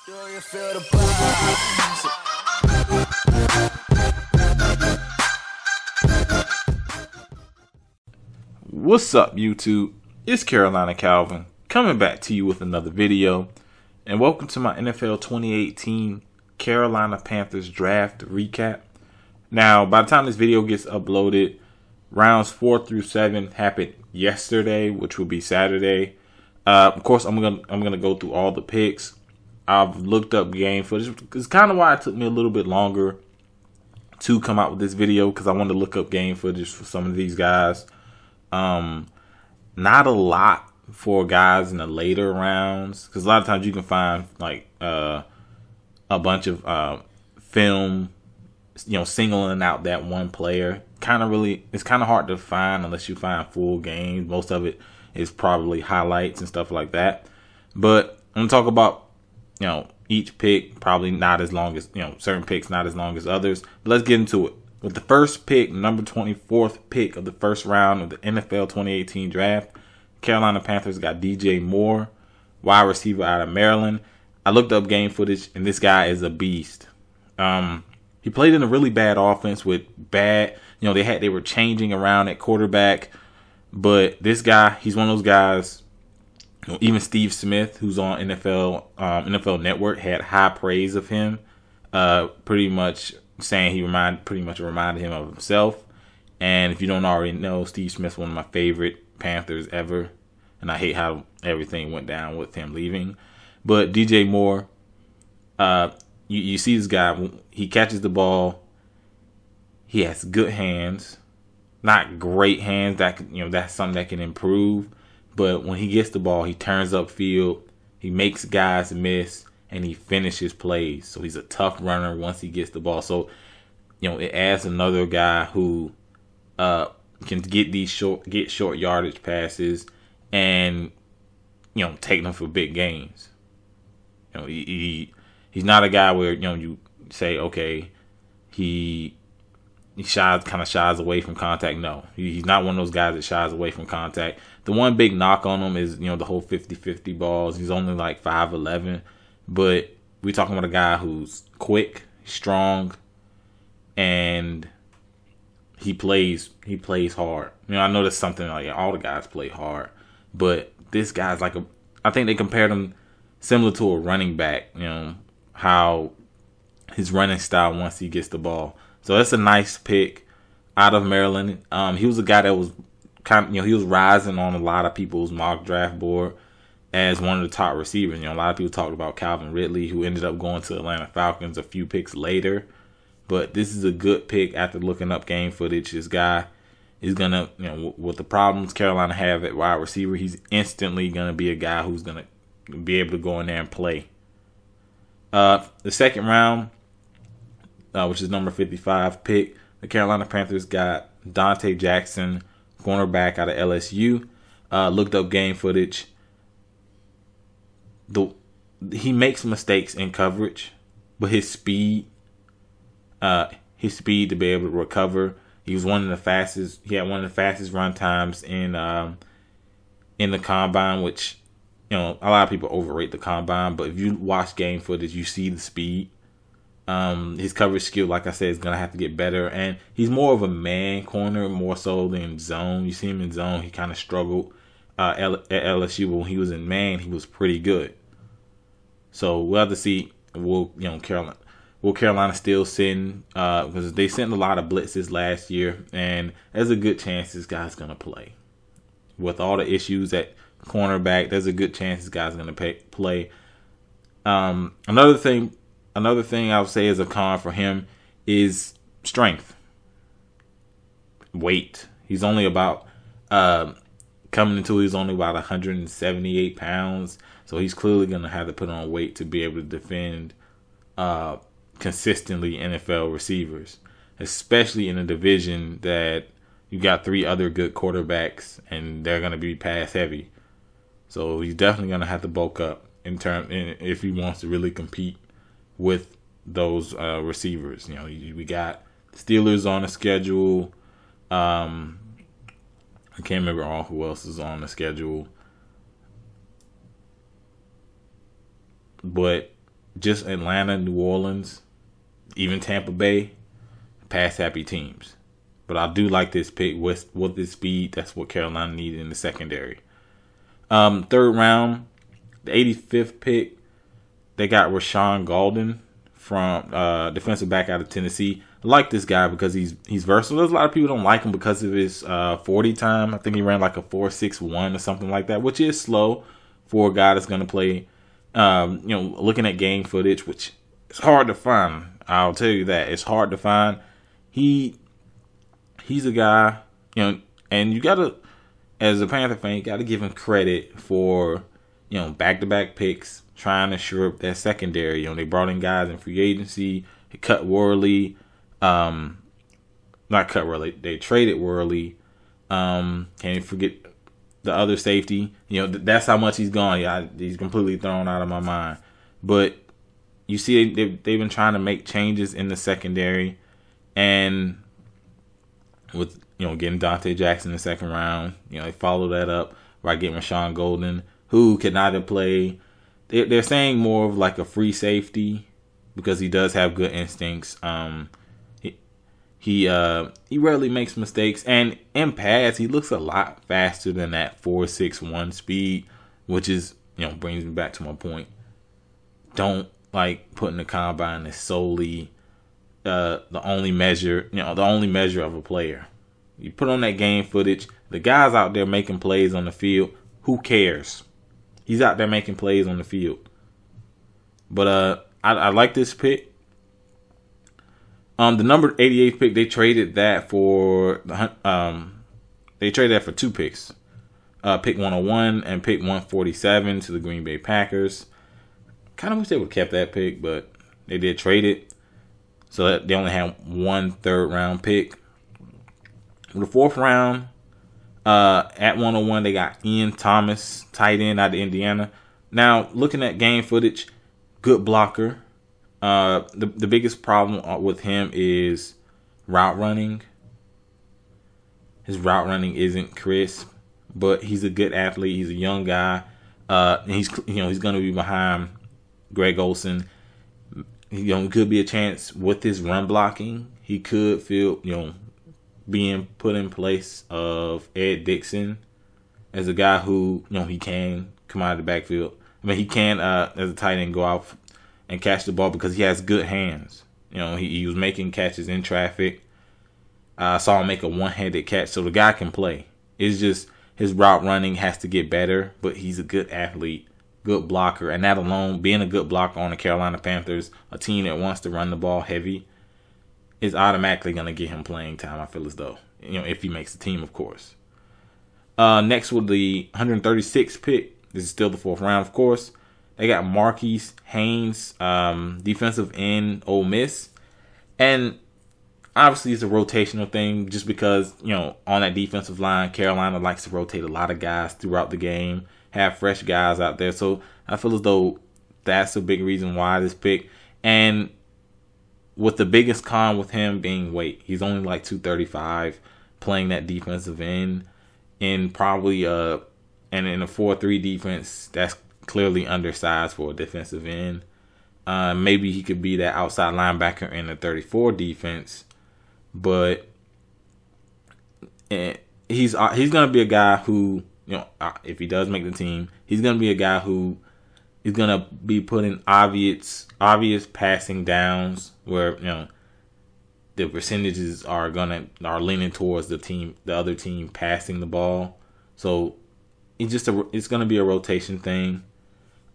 Do you feel the vibes? What's up, YouTube? It's Carolina Calvin coming back to you with another video, and welcome to my NFL 2018 Carolina Panthers draft recap. Now, by the time this video gets uploaded, rounds 4 through 7 happened yesterday, which will be Saturday. Of course, I'm gonna go through all the picks. I've looked up game footage. It's kind of why it took me a little bit longer to come out with this video, because I wanted to look up game footage for some of these guys. Not a lot for guys in the later rounds, because a lot of times you can find like a bunch of film, singling out that one player. It's kind of hard to find unless you find full games. Most of it is probably highlights and stuff like that. But I'm gonna talk about each pick, probably not as long as certain picks not as long as others. But let's get into it. With the first pick, number 24th pick of the first round of the NFL 2018 draft, Carolina Panthers got DJ Moore, wide receiver out of Maryland. I looked up game footage, and this guy is a beast. He played in a really bad offense with bad, they were changing around at quarterback, but this guy, he's one of those guys. Even Steve Smith, who's on NFL Network, had high praise of him, pretty much saying he reminded him of himself. And if you don't already know, Steve Smith's one of my favorite Panthers ever, and I hate how everything went down with him leaving. But DJ Moore, you see this guy, he catches the ball. He has good hands, not great hands. That's something that can improve. But when he gets the ball, he turns upfield, he makes guys miss, and he finishes plays. So he's a tough runner once he gets the ball. So, it adds another guy who can get short yardage passes and, take them for big gains. He's not a guy where, you say, okay, he kind of shies away from contact. No, he's not one of those guys that shies away from contact. The one big knock on him is, the whole 50-50 balls. He's only like 5'11", but we're talking about a guy who's quick, strong, and he plays hard. I know that's something like all the guys play hard, but this guy's I think they compared him similar to a running back. How his running style once he gets the ball. So that's a nice pick out of Maryland. He was a guy that was he was rising on a lot of people's mock draft board as one of the top receivers. A lot of people talked about Calvin Ridley, who ended up going to Atlanta Falcons a few picks later. But this is a good pick after looking up game footage. This guy is going to, with the problems Carolina have at wide receiver, he's instantly going to be a guy who's going to be able to go in there and play. The second round, which is number 55 pick, the Carolina Panthers got Dante Jackson, cornerback out of LSU. Looked up game footage. He makes mistakes in coverage, but his speed to be able to recover. He was one of the fastest. He had one of the fastest run times in the combine, which a lot of people overrate the combine. But if you watch game footage, you see the speed. His coverage skill, like I said, is going to have to get better. And he's more of a man corner, more so than zone. You see him in zone, he kind of struggled at LSU. But when he was in man, he was pretty good. So we'll have to see. Will Carolina still send? Because they sent a lot of blitzes last year. And there's a good chance this guy's going to play. With all the issues at cornerback, there's a good chance this guy's going to play. Another thing I would say is a con for him is strength. Weight. He's only about, coming into it, he's only about 178 pounds. So he's clearly going to have to put on weight to be able to defend consistently NFL receivers. Especially in a division that you got 3 other good quarterbacks and they're going to be pass heavy. So he's definitely going to have to bulk up if he wants to really compete with those receivers. We got Steelers on the schedule. I can't remember who else is on the schedule. But just Atlanta, New Orleans, even Tampa Bay, pass happy teams. But I do like this pick with this speed. That's what Carolina needed in the secondary. Third round, the 85th pick, they got Rashawn Golden from defensive back out of Tennessee. I like this guy because he's versatile. There's a lot of people don't like him because of his 40 time. I think he ran like a 4.61 or something like that, which is slow for a guy that's going to play. Looking at game footage, which is hard to find. I'll tell you that it's hard to find. He's a guy, and you gotta, as a Panther fan, you gotta give him credit for, back-to-back picks, trying to shore up that secondary. They brought in guys in free agency. They cut Worley. Not cut Worley. They traded Worley. Can't even forget the other safety. That's how much he's gone. Yeah, he's completely thrown out of my mind. But you see, they've been trying to make changes in the secondary, and with getting Dante Jackson in the second round, they follow that up by getting Rashawn Golden, who can either play. They're saying more of like a free safety because he does have good instincts. He rarely makes mistakes, and in pads he looks a lot faster than that 4.61 speed, which is brings me back to my point. Don't like putting the combine as solely the only measure of a player. You put on that game footage. The guy's out there making plays on the field. Who cares? He's out there making plays on the field. But I like this pick. The number 88th pick, they traded that for two picks. Pick 101 and pick 147 to the Green Bay Packers. Kind of wish they would have kept that pick, but they did trade it. So that they only had one third-round pick. In the fourth round, at 101, they got Ian Thomas, tight end out of Indiana. Now, looking at game footage, good blocker. The biggest problem with him is route running. His route running isn't crisp, but he's a good athlete. He's a young guy. He's going to be behind Greg Olsen. Could be a chance with his run blocking. He could feel being put in place of Ed Dixon as a guy who he can come out of the backfield. I mean, he can as a tight end go out and catch the ball because he has good hands. He was making catches in traffic. I saw him make a one-handed catch, so the guy can play. It's just his route running has to get better, but he's a good athlete, good blocker, and that alone, being a good blocker on the Carolina Panthers, a team that wants to run the ball heavy, is automatically going to get him playing time, I feel as though. If he makes the team, of course. Next with the 136th pick, this is still the fourth round, of course. They got Marquise Haynes, defensive end, Ole Miss. And obviously it's a rotational thing just because, on that defensive line, Carolina likes to rotate a lot of guys throughout the game, have fresh guys out there. So I feel as though that's a big reason why this pick. And with the biggest con with him being weight, he's only like 235, playing that defensive end in probably and in a 4-3 defense, that's clearly undersized for a defensive end. Maybe he could be that outside linebacker in the 34 defense, but he's going to be a guy who, if he does make the team, he's going to be a guy who is going to be putting obvious passing downs where the percentages are leaning towards the other team passing the ball. So it's going to be a rotation thing.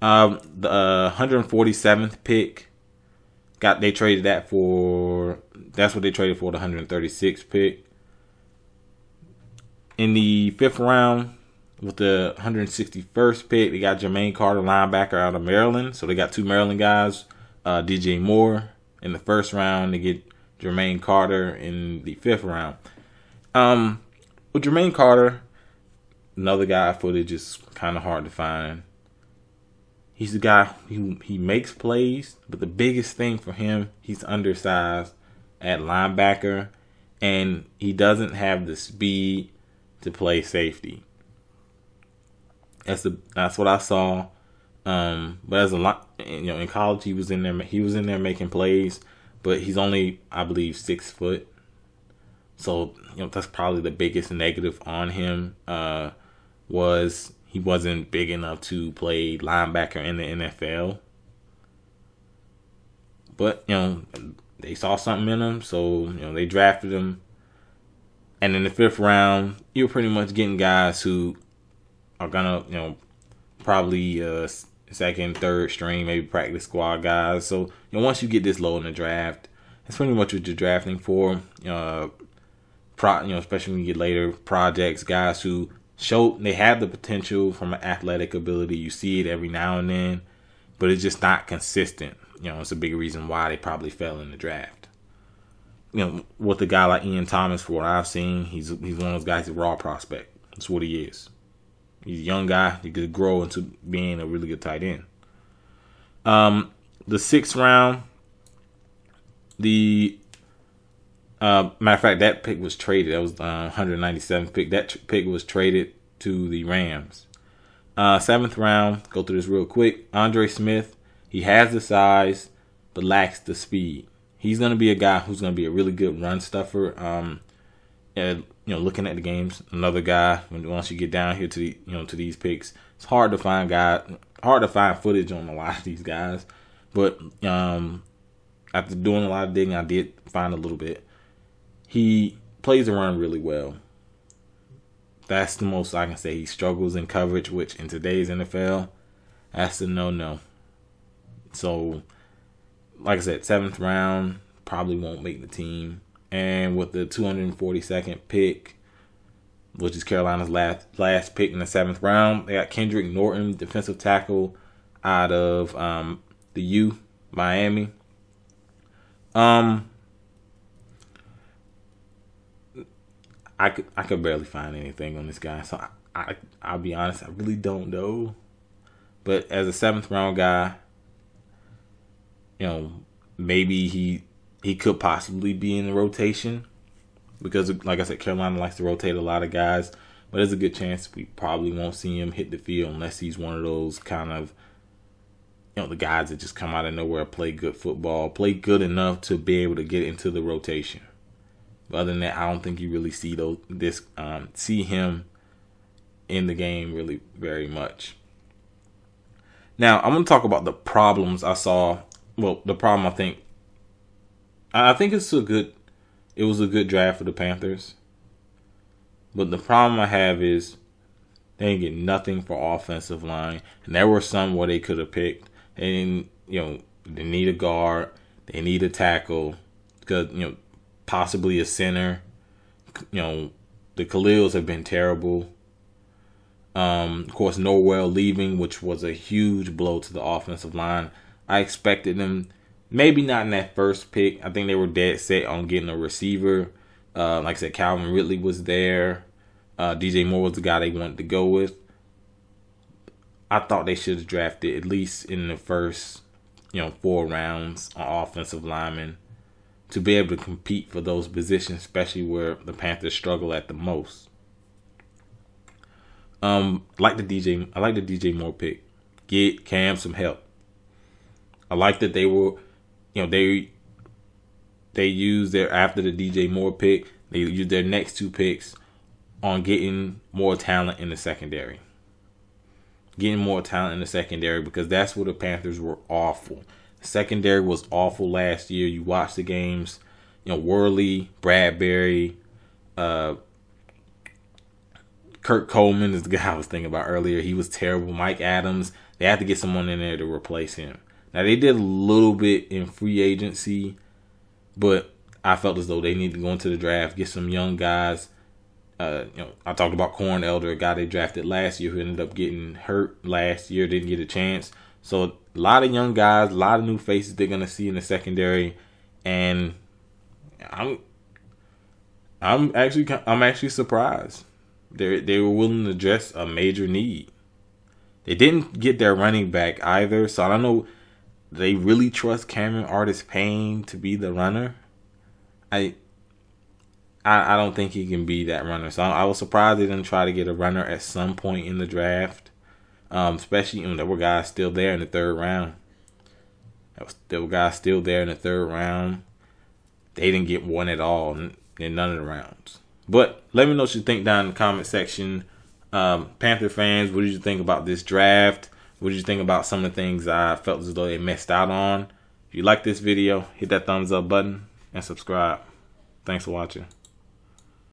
The 147th pick that's what they traded for the 136th pick. In the fifth round, with the 161st pick, they got Jermaine Carter, linebacker out of Maryland. So they got two Maryland guys. DJ Moore in the first round. They get Jermaine Carter in the fifth round. With Jermaine Carter, another guy footage is kind of hard to find. He's the guy who he makes plays, but the biggest thing for him, he's undersized at linebacker, and he doesn't have the speed to play safety. That's what I saw. But as a lot, in college he was in there. He was in there making plays, but he's only, I believe, 6 foot. So that's probably the biggest negative on him. Was he wasn't big enough to play linebacker in the NFL. But they saw something in him, so they drafted him. And in the 5th round, you're pretty much getting guys who are gonna probably second, third string, maybe practice squad guys. So once you get this low in the draft, that's pretty much what you're drafting for. Especially when you get later, projects, guys who show they have the potential from an athletic ability. You see it every now and then, but it's just not consistent. It's a big reason why they probably fell in the draft. With a guy like Ian Thomas, for what I've seen, he's one of those guys, he's a raw prospect. That's what he is. He's a young guy. He could grow into being a really good tight end. The 6th round, matter of fact, that pick was traded. That was 197th pick. That pick was traded to the Rams. 7th round, go through this real quick. Andre Smith, he has the size, but lacks the speed. He's going to be a guy who's going to be a really good run stuffer. Looking at the games, another guy. Once you get down here to to these picks, it's hard to find footage on a lot of these guys. But after doing a lot of digging, I did find a little bit. He plays the run really well. That's the most I can say. He struggles in coverage, which in today's NFL, that's a no-no. So, like I said, 7th round, probably won't make the team. And with the 242nd pick, which is Carolina's last pick in the 7th round, they got Kendrick Norton, defensive tackle out of the U, Miami. I could barely find anything on this guy, so I'll be honest, I really don't know. But as a 7th round guy, maybe he could possibly be in the rotation because, like I said, Carolina likes to rotate a lot of guys. But there's a good chance we probably won't see him hit the field unless he's one of those kind of, the guys that just come out of nowhere, play good football, play good enough to be able to get into the rotation. But other than that, I don't think you really see see him in the game really very much. Now, I'm going to talk about the problems I saw. Well, the problem I think it was a good draft for the Panthers. But the problem I have is they didn't get nothing for offensive line. And there were some where they could have picked. And, they need a guard. They need a tackle. Because, possibly a center. The Khalils have been terrible. Of course, Norwell leaving, which was a huge blow to the offensive line. I expected them, maybe not in that first pick. I think they were dead set on getting a receiver. Like I said, Calvin Ridley was there. DJ Moore was the guy they wanted to go with. I thought they should have drafted at least in the first, 4 rounds on offensive linemen to be able to compete for those positions, especially where the Panthers struggle at the most. I like the DJ Moore pick. Get Cam some help. I like that they were, they used their, after the DJ Moore pick, they used their next 2 picks on getting more talent in the secondary. Getting more talent in the secondary because that's where the Panthers were awful. The secondary was awful last year. You watch the games, Worley, Bradbury, Kurt Coleman is the guy I was thinking about earlier. He was terrible. Mike Adams, they had to get someone in there to replace him. Now, they did a little bit in free agency, but I felt as though they need to go into the draft, get some young guys. I talked about Corn Elder, a guy they drafted last year who ended up getting hurt last year, didn't get a chance. So a lot of young guys, a lot of new faces they're gonna see in the secondary, and I'm actually surprised. They were willing to address a major need. They didn't get their running back either, so I don't know. They really trust Cameron Artis-Payne to be the runner. I don't think he can be that runner. So I was surprised they didn't try to get a runner at some point in the draft. Especially when there were guys still there in the third round. There were guys still there in the third round. They didn't get one at all in none of the rounds. But let me know what you think down in the comment section. Panther fans, what did you think about this draft? What did you think about some of the things I felt as though they missed out on? If you like this video, hit that thumbs up button and subscribe. Thanks for watching.